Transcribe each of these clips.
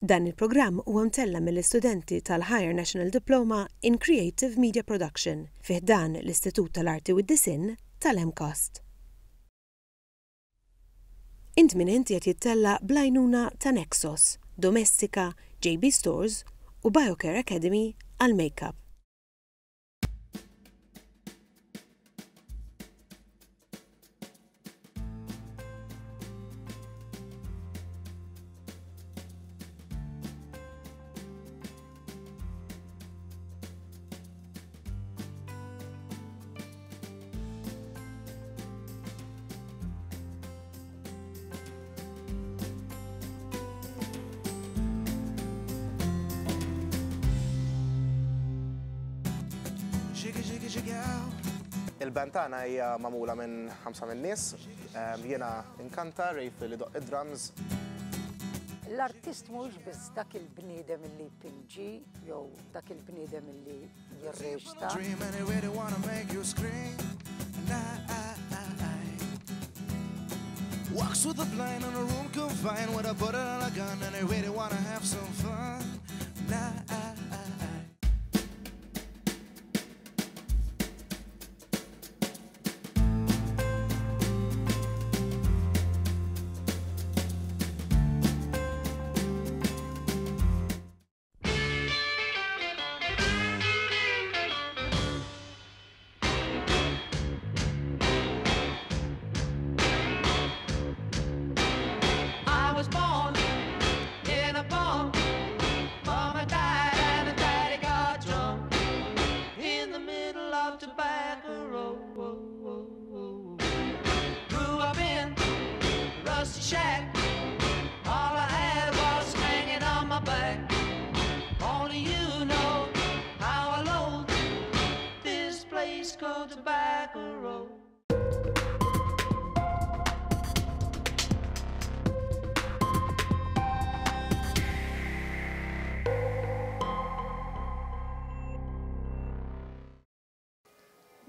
Dan il-programm huwa mtella mill-istudenti tal-Higher National Diploma in Creative Media Production fih dan l-Istitut tal-Arti u d-Disinn tal-MCAST. Int min inti qed jittella bl-għajnuna ta' Nexos, Domestika, JB Stores u BioCare Academy għal-Makeup. Il-band tagħna hija magħmula minn 5 nies. Jiena inkanta Rejf li doq id-drums. L-artist mhux biss dak il-bniedem illi jpinġi jew dak il-bniedem illi jirreġta. Walks with a blind in a room confined with a bullet and a gun and they really wanna have some fun.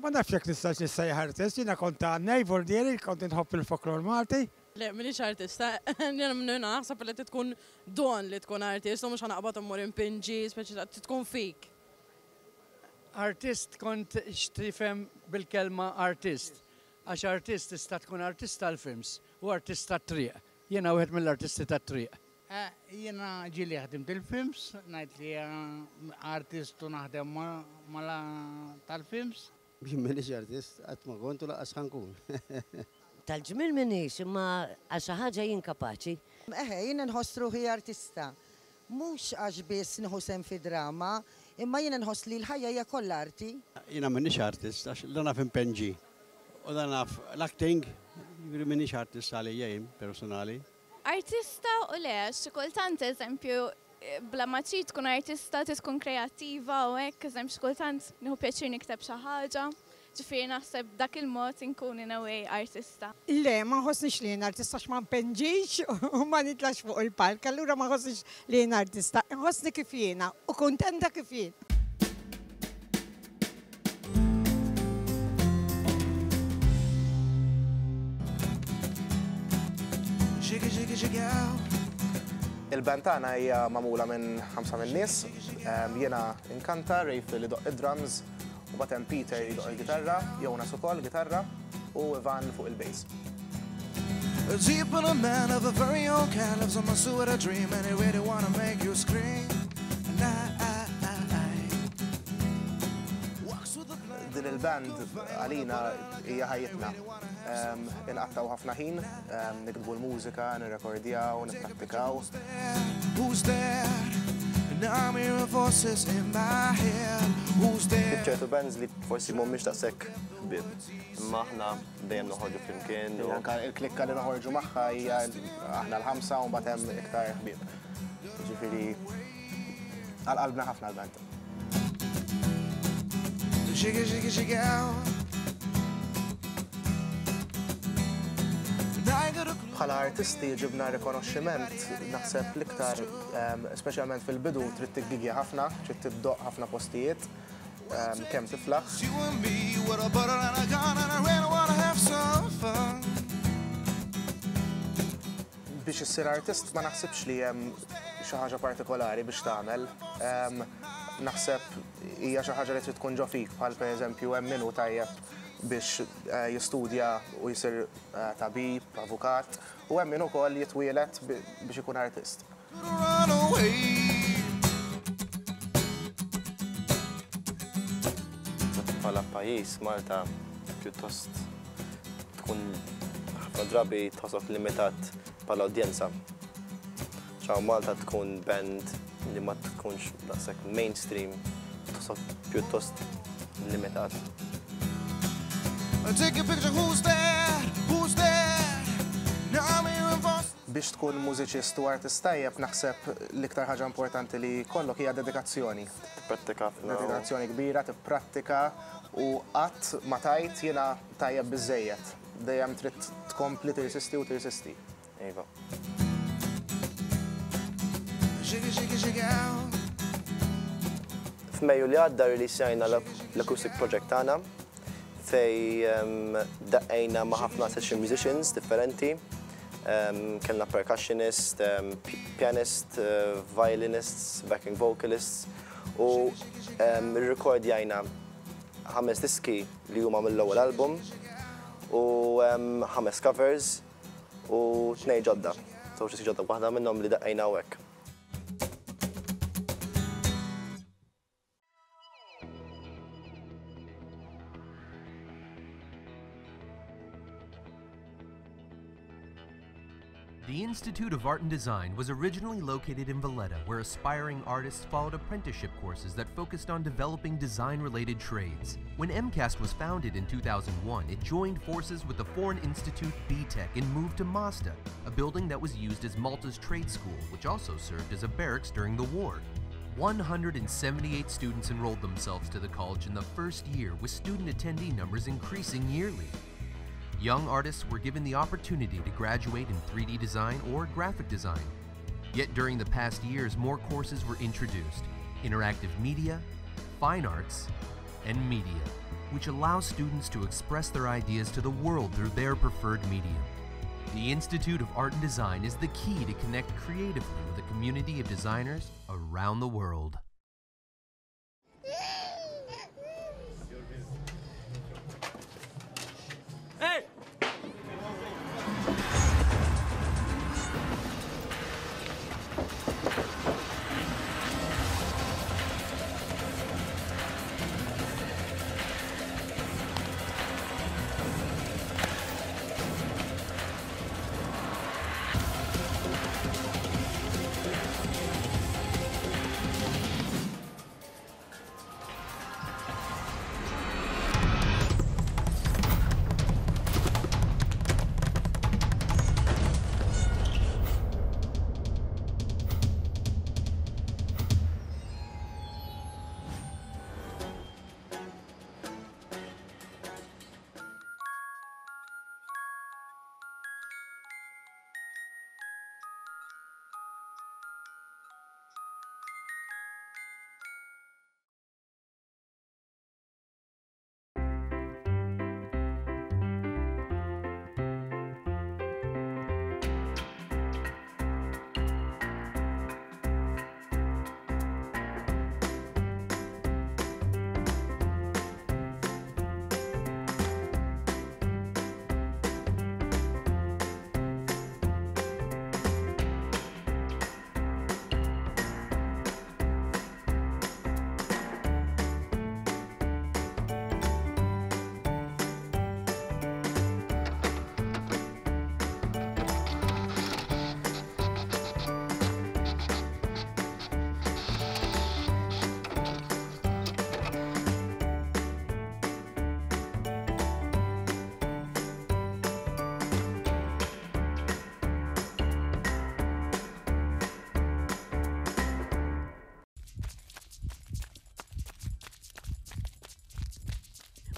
Ma nafx jekk nistax nissejjaħ artist, jiena kont ta' neighbor dieri, kont inħobb il-folklor Malti. Le, minix artista, jiena minnu naħseb li tkun don li tkun artist, u mhux ħanaqbad immur impinġi, speċi tkun fik. Artist kont x'tifhem bil-kelma artist. Għax artist tista' tkun artist tal-films u artist tat-triq. Jiena wieħed mill-artisti tat-triq. Jiena ġieli ħdimt il-films, ngħid li artist u naħdem mala tal-films. Minix artist, għat ma kontu laqas ħankun. Tal-ġmil minix, imma għaxa ħaġa jinkapaċi. Jiena nħoss ruħi artista. Mhux għax biss nħu sem fi drama, imma jiena nħoss li l-ħajja hija kollha arti. Jiena minix artist, għax l-naf impenġi. U l-naf l-acting, minix artist għalija jim, personali. Artista u le, xikultant eżempju, bla maċi tkun artista, tkun kreativa u hekk, eżempju xikultant nieħu pjaċir nikteb xi ħaġa, ġifieri naħseb dak il-mod inkun in a way artista. Le, ma nħossniex li jien artista x'ma npenġix u ma nitlax fuq il-palk, allura ma nħossniex li jien artista, nħossni kif jiena u kuntenta kif jien. Il-band tagħna hija magħmula minn 5 nies. Jiena inkanta Rejf li doq id-drums u bagħad Peter li doq il-gitarra, Jonas ukoll gitarra u Ivan fuq il-bass. Deep in a man of a very own kind lives on my suit with a dream and they really wanna make you scream. Din il-band għalina hija ħajjitna. Inqattaw ħafna ħin, nikdbu l-mużika, nirrekordjaw, nipprattikaw. ċertu bands li forsi mhumiex daqshekk ħbieb. Imma aħna dejjem noħorġu flimkien. Anke il-klikka li noħorġu magħha hija aħna l-5 u mbagħad hemm iktar ħbieb. Ġifieri għal-qalbna ħafna l-band. Bħala artisti ġibna rikonoxximent naħseb l-iktar, speċjalment fil-bidu, trid tiggigja ħafna, trid tiddoq ħafna postijiet, kemm tiflaħ. biex issir artist ma naħsibx li hemm xi ħaġa partikolari biex tagħmel. Naħseb hija xi ħaġa li trid tkun ġo fik, bħal pereżempju hemm minnu tajjeb biex jistudja u jsir tabib, avukat, u hemm min ukoll jitwielet biex ikun artist. Bħala pajjiż Malta pjuttost tkun ħafna drabi tħossok limitat bħala udjenza. ċaw Malta tkun band li ma tkunx daqshekk mainstream, tħossok pjuttost limitat. Take a picture, who's there? Who's there? Now I'm here in Boston. Biex tkun mużiċist u artist tajjeb naħseb l-iktar ħaġa importanti li kollok hija dedikazzjoni. Tipprattika Dedikazzjoni kbira, tipprattika u qatt ma tajt jiena tajjeb biżejjed. Dejjem trid tkompli tirsisti u tirsisti. Iva. Shake it, shake it, shake it out. F'Mejju li għadda rilisjajna l-acoustic project tagħna fej daqqejna ma' ħafna session musicians differenti. Kellna percussionist, pianist, violinists, backing vocalists u rekordjajna 5 diski li huma mill-ewwel album u 5 covers u 2 ġodda. Żewġ ġodda waħda minnhom li daqqejna hawnhekk. The Institute of Art and Design was originally located in Valletta, where aspiring artists followed apprenticeship courses that focused on developing design-related trades. When MCAST was founded in 2001, it joined forces with the Foreign Institute BTEC and moved to Mazda, a building that was used as Malta's trade school, which also served as a barracks during the war. 178 students enrolled themselves to the college in the first year, with student attendee numbers increasing yearly. Young artists were given the opportunity to graduate in 3D design or graphic design. Yet during the past years, more courses were introduced: interactive media, fine arts, and media, which allows students to express their ideas to the world through their preferred medium. The Institute of Art and Design is the key to connect creatively with a community of designers around the world. Hey!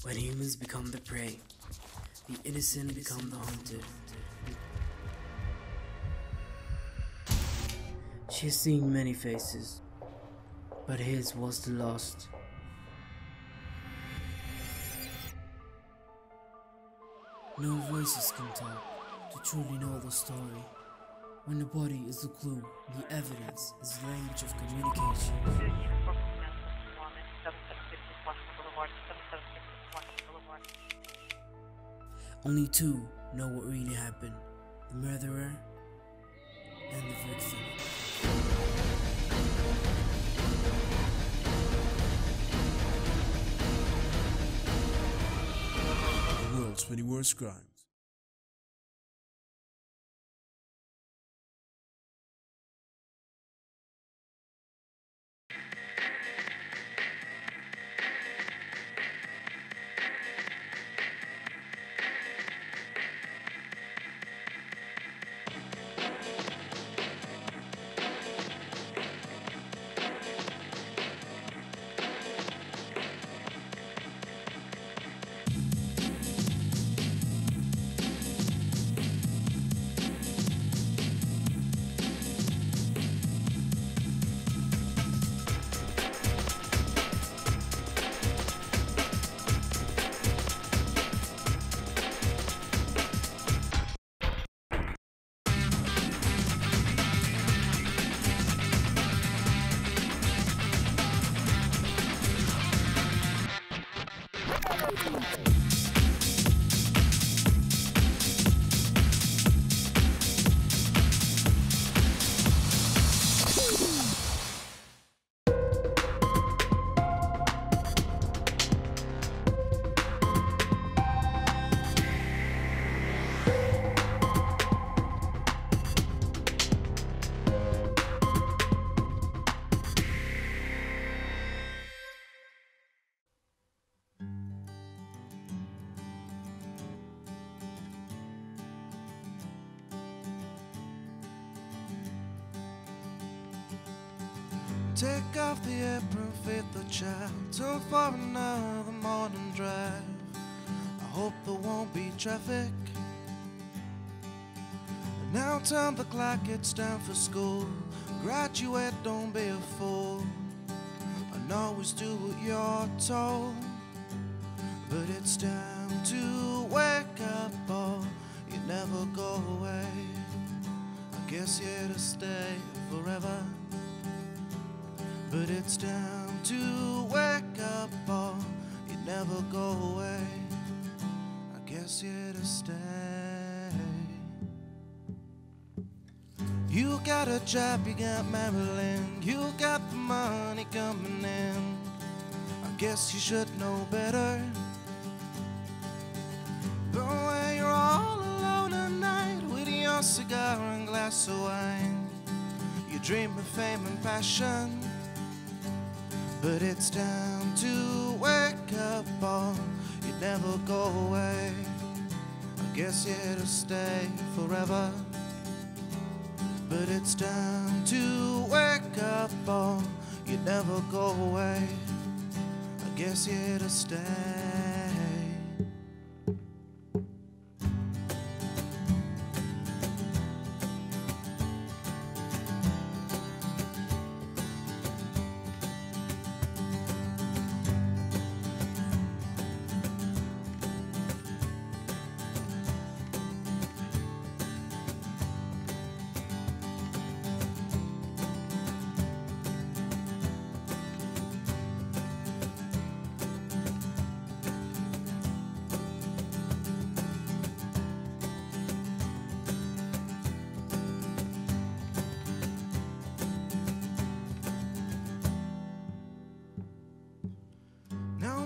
When humans become the prey, the innocent become the hunted. She has seen many faces, but his was the last. No voices can talk to truly know the story. When the body is the clue, the evidence is the language of communication. Only two know what really happened, the murderer and the victim. The world's 20 worst crimes. Take off the apron, fit the child, took for another morning drive. I hope there won't be traffic. Now turn the clock, it's time for school. Graduate, don't be a fool. And always do what you're told. But it's time to wake up, or you never go away. I guess you're here to stay forever. But it's time to wake up, or you never go away. I guess you're here to stay. You got a job, you got Maryland, you got the money coming in. I guess you should know better. But when you're all alone at night with your cigar and glass of wine, you dream of fame and passion. But it's time to wake up, or you never go away. I guess you're here to stay forever. But it's time to wake up, or you never go away. I guess you're here to stay.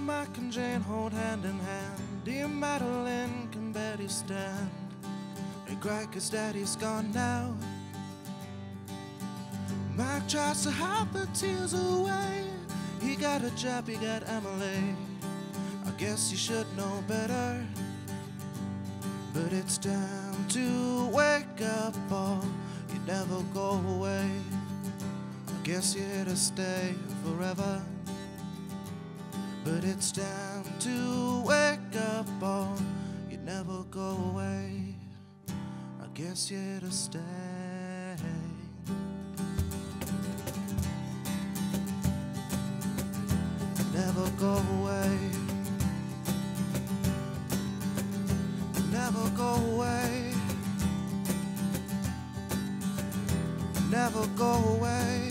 Mike and Jane hold hand in hand. Dear Madeline can barely stand. They cry 'cause Daddy's gone now. Mike tries to hide the tears away. He got a job, he got Emily. I guess you should know better. But it's time to wake up, or you never go away. I guess you're here to stay forever. But it's time to wake up, or you never go away. I guess you're here to stay. Never go away. Never go away. never go away.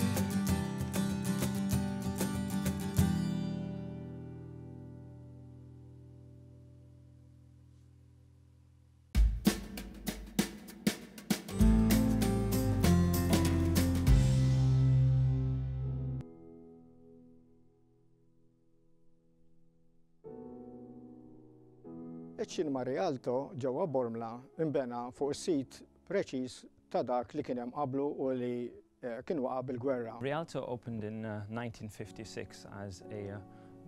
Iċ-ċinema Rialto ġewwa Bormla imbena fuq is-sit preċiż ta' dak li kien hemm qablu u li kien waqa' bil-gwerra. Rialto opened in 1956 as a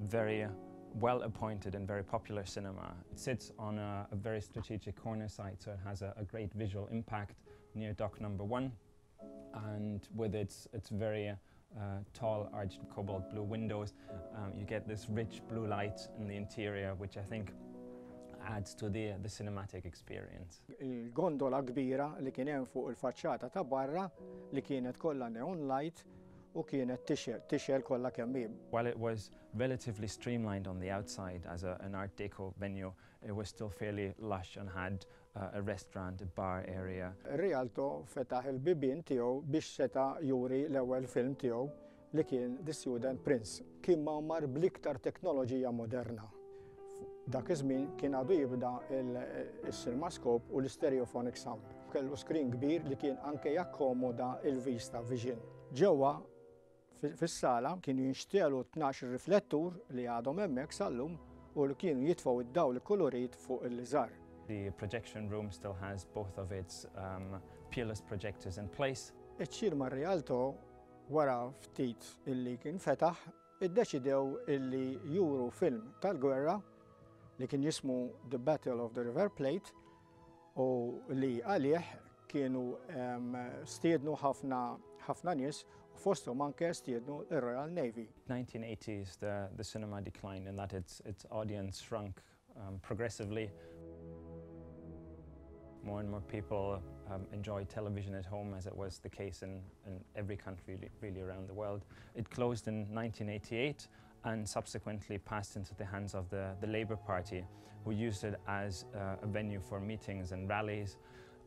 very well-appointed and very popular cinema. It sits on a very strategic corner site, so it has a great visual impact near dock number 1, and with its very tall arched cobalt blue windows, you get this rich blue light in the interior, which I think adds to the cinematic experience. Il-gondola kbira li kien hemm fuq il-faċċata ta' barra li kienet kollha neon light u kienet tixel kollha kemm hi. While it was relatively streamlined on the outside as an Art Deco venue, it was still fairly lush and had a restaurant, a bar area. Rialto fetaħ il-bibien tiegħu biex seta' juri l-ewwel film tiegħu li kien The Student Prince. Kien mar bl-iktar teknoloġija moderna. Dak iż-żmien kien għadu jibda il-CinemaScope u l-stereophonic sound. Kellu screen kbir li kien anke jakkomoda il-vista vision. Ġewwa fis-sala kienu jinxtielu 12 riflettur li għadhom hemmhekk sal-lum u li kienu jitfgħu id-dawl kolorit fuq il-liżar. The projection room still has both of its peerless projectors in place. Iċ-ċinema Rialto wara ftit illi kien fetaħ iddeċidew illi juru film tal-gwerra li kien jismu The Battle of the River Plate u li għalih kienu stiednu ħafna nies u fosthom anke stiednu il-Royal Navy. 1980s the cinema declined in that its audience shrunk progressively. More and more people enjoy television at home, as it was the case in every country really around the world. It closed in 1988 and subsequently passed into the hands of the Labour Party, who used it as a venue for meetings and rallies.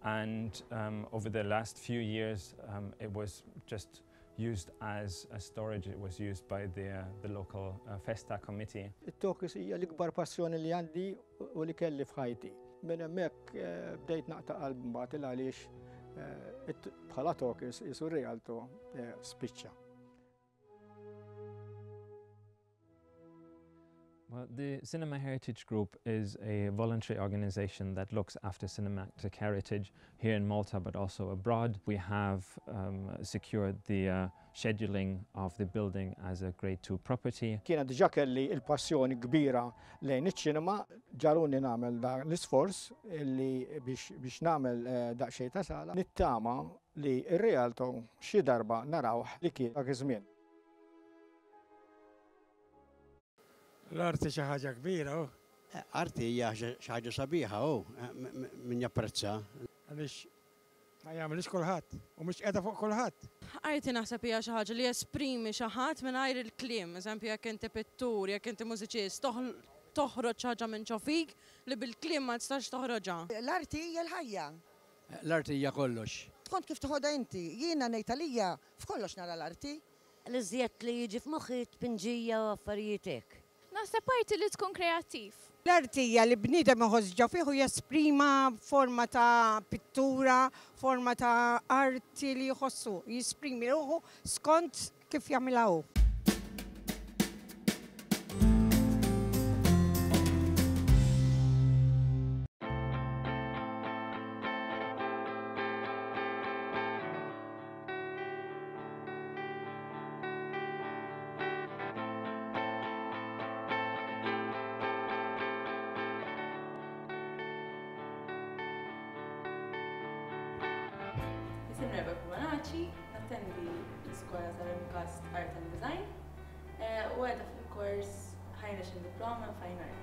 And over the last few years, it was just used as a storage. It was used by the local Festa committee. It-Tokis hija l-ikbar passjoni li għandi u li kelli f'ħajti. Minn hemmhekk bdejt naqta' qalb mbagħad għaliex bħala Tokis isu Rialto spiċċa. Well, the Cinema Heritage Group is a voluntary organisation that looks after cinematic heritage here in Malta but also abroad. We have secured the scheduling of the building as a Grade 2 property. Kiena diġà kelli il-passjoni kbira lejn iċ-ċinema, ġaruni nagħmel dan l-isforz li biex nagħmel daqsxejn ta' sala. Nittama li r-Rialto xi darba narawh li kien dak iż-żmien. L-arti xi ħaġa kbira, Arti hija xi ħaġa sabiħa, min japprezza. Għaliex ma jagħmilx kulħadd u mhux qiegħda fuq kulħadd. Arti naħseb hija xi ħaġa li esprimi xi ħadd mingħajr il-kliem, eżempju jekk inti pittur, jekk inti mużiċist, toħroġ xi ħaġa minn ġofik li bil-kliem ma tistax toħroġha. L-arti hija l-ħajja. L-arti hija kollox. Tkun kif toħodha inti, jiena ngħid għalija f'kollox nara l-arti. L-iżjed li jiġi f'moħħi tpinġija u affarijiet hekk. Naħseb parti li tkun kreattiv. L-arti hija li bniedem iħoss fih u jesprima forma ta' pittura, forma ta' arti li jħossu, jisprimi ruħu skont kif jagħmilha hu. Nattendi l-Iskola tal-Imkast Art and Design u għedha fil-kors Higher National Diploma in Fine Art.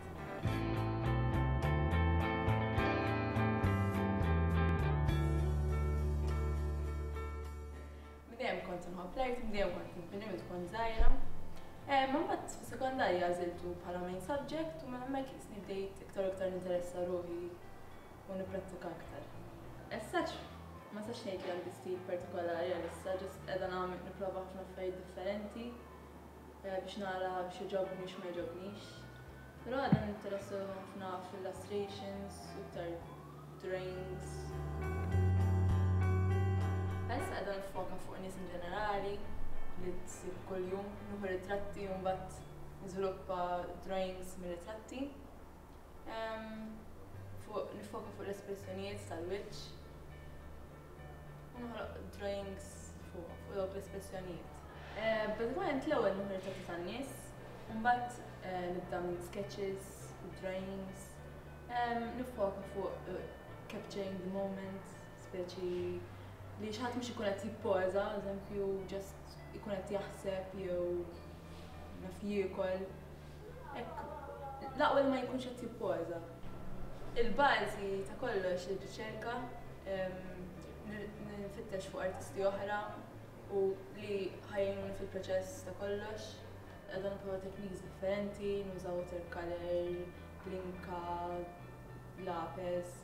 Midejjem kont nħobb l-art, midejjem kont nimpinni tkun żgħira. Ma mbagħad fis-sekondarja għażiltu bħala main subject u minn hemmhekk isni bdejt iktar interessa ruħi u nipprattika aktar. As such, Ma sax ngħid li għandi stil partikolari għalissa, ġust qiegħda nipprova ħafna affarijiet differenti biex nara biex iġobni x'ma jġobnix. Però għadha ninteressu ħafna fil-illustrations, iktar drawings. Għalissa qiegħda nifoka fuq nies in ġenerali li tsir kuljum, nieħu ritratti u mbagħad niżviluppa drawings mir-ritratti. Nifoka fuq l-espressjonijiet tal-wiċċ. Nħoloq drawings fuq dawk l-espressjonijiet. Bażikament l-ewwel nieħu ritratti tan-nies, mbagħad nibda minn sketches, drawings. Nifoka fuq capturing the moment, speċi li xi ħadd mhux ikun qed jippoża, eżempju just ikun qed jaħseb jew naf jiekol. Hekk l-aqwa ma jkunx qed jippoża. Il-bażi ta' kollox ir-riċerka, nfittex fuq artisti oħra u li ħajjununi fil-proċess ta' kollox. Għadha nipprova techniques differenti, nuża watercolor, blinka, lapis.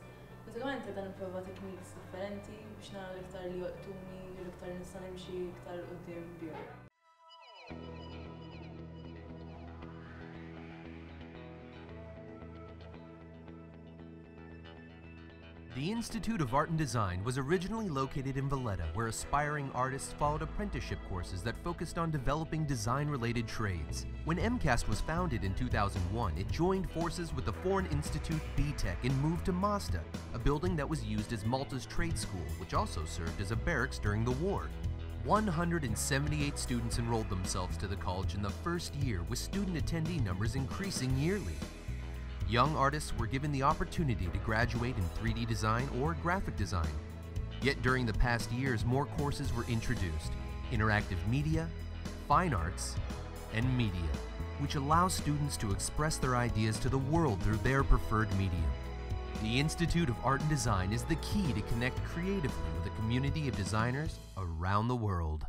Bażikament għadha nipprova techniques differenti biex nara l-iktar li joqtuni, l-iktar nista' nimxi iktar quddiem bihom. The Institute of Art and Design was originally located in Valletta, where aspiring artists followed apprenticeship courses that focused on developing design-related trades. When MCAST was founded in 2001, it joined forces with the Foreign Institute BTEC and moved to Mazda, a building that was used as Malta's trade school, which also served as a barracks during the war. 178 students enrolled themselves to the college in the first year, with student attendee numbers increasing yearly. Young artists were given the opportunity to graduate in 3D design or graphic design. Yet during the past years, more courses were introduced: interactive media, fine arts, and media, which allows students to express their ideas to the world through their preferred medium. The Institute of Art and Design is the key to connect creatively with a community of designers around the world.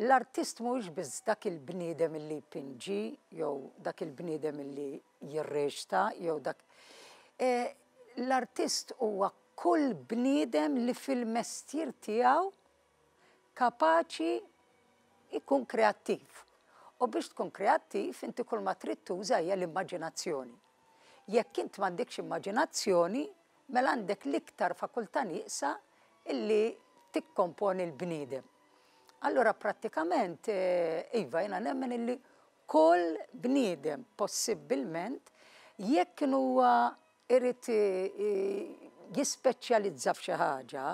L-artist mhuwiex biss dak il-bniedem illi jpinġi, jew dak il-bniedem illi jirreġta, jew dak. L-artist huwa kull bniedem li fil-mestier tiegħu kapaċi jkun kreattiv. U biex tkun kreattiv, inti kull ma trid tuża hija l-immaġinazzjoni. Jekk int m'għandekx immaġinazzjoni, mela għandek l-iktar fakultà nieqsa illi tikkomponi l-bniedem. Allora prattikament, iva, jena nemmen illi kull bniedem possibilment jekk huwa irid jispeċjalizza f'xi ħaġa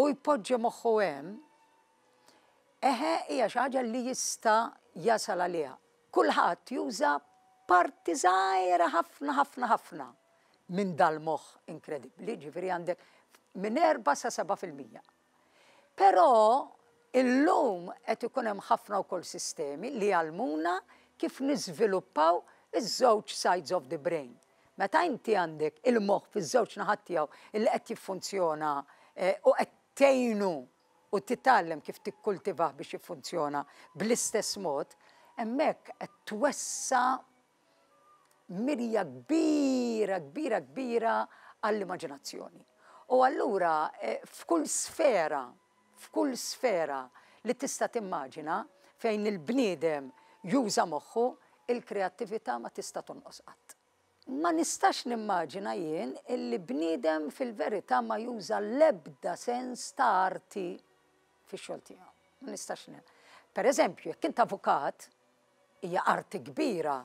u jpoġġi moħħu hemm, hija xi ħaġa li jista' jasal għaliha. Kulħadd juża parti żgħira ħafna ħafna ħafna minn dal-moħħ inkredibbli, ġifieri għandek minn 4 sa 7%. Però illum qed ikun hemm ħafna wkoll sistemi li jgħallmuna kif niżviluppaw iż-żewġ sides of the brain. Meta inti għandek il-moħħ fiż-żewġ naħat tiegħu illi qed jiffunzjona u qed tgħinu u titgħallem kif tikkultivah biex jiffunzjona bl-istess mod, hemmhekk qed twessa mirja kbira kbira kbira għall-immaġinazzjoni. U allura f'kull sfera li tista' timmaġina fejn il-bniedem juża moħħu, il-kreattività ma tista' tonqos qatt. Ma nistax nimmaġina jien illi bniedem fil-verità ma juża l-ebda sens ta' arti fix-xogħol tiegħu. Ma nistax Pereżempju, jekk int avukat, hija arti kbira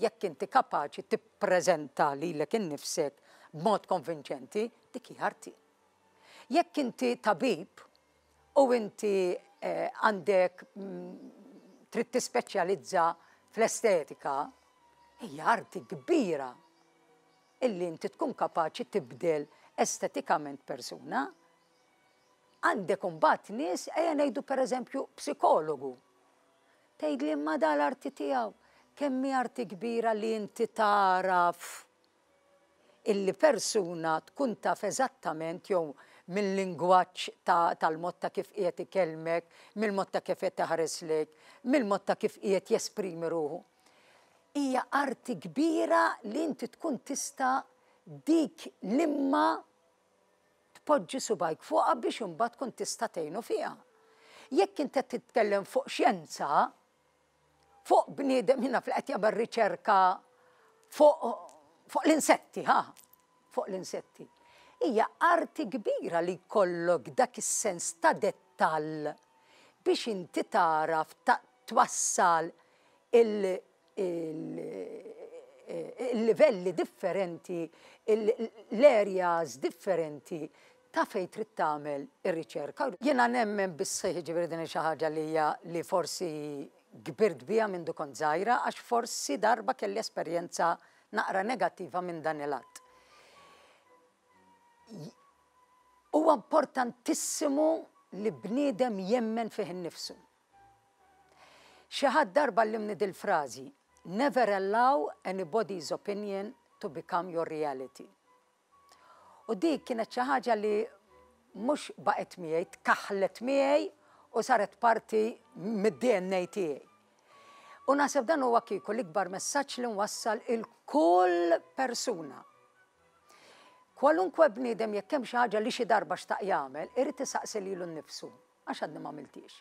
jekk inti kapaċi tippreżenta lilek innifsek b'mod konvinċenti, dik hija arti. Jekk inti tabib u inti għandek trid tispeċjalizza fl-estetika, hija arti kbira illi inti tkun kapaċi tibdel estetikament persuna. Għandek imbagħad nies ejja ngħidu pereżempju psikologu. Tgħidli imma dal-arti tiegħu kemm hi arti kbira li inti taraf illi persuna tkun taf eżattament jew mill-lingwaġġ tal-mod ta' kif qiegħed ikellmek, mill-mod ta' kif qed taħareslek, mill-mod ta' kif qiegħed jesprimi ruħu. Hija arti kbira li inti tkun tista' dik l-imma tpoġġi subajk fuqha biex imbagħad tkun tista' tgħinu fiha. Jekk inti qed titkellem fuq xjenza, fuq bniedem jiena qed jagħmel riċerka fuq l-insetti, fuq l-insetti. Hija arti kbira li jkollok dak is-sens ta' dettall biex inti taraf twassal il-livelli differenti, l-areas differenti ta' fejn trid tagħmel ir-riċerka. Jiena nemmen bis-sejħ ġifieri din xi ħaġa li forsi kbirt biha minn kont żgħira għax forsi darba kelli esperjenza naqra negattiva minn dan il-att. Huwa importantissimu li bniedem jemmen fih innifsu. Xi ħadd darba allimni dil-frażi, never allow anybody's opinion to become your reality. U dik kienet xi ħaġa li mhux baqgħet miegħi, tkaħħlet miegħi u saret parti mid-DNA tiegħi. U naħseb dan huwa kieku l-ikbar messaġġ li nwassal il-kull persuna. Kwalunkwe bniedem jekk hemm xi ħaġa li xi darba xtaq jagħmel, irid isaqsi lilu nnifsu għax għadni m'għamiltix.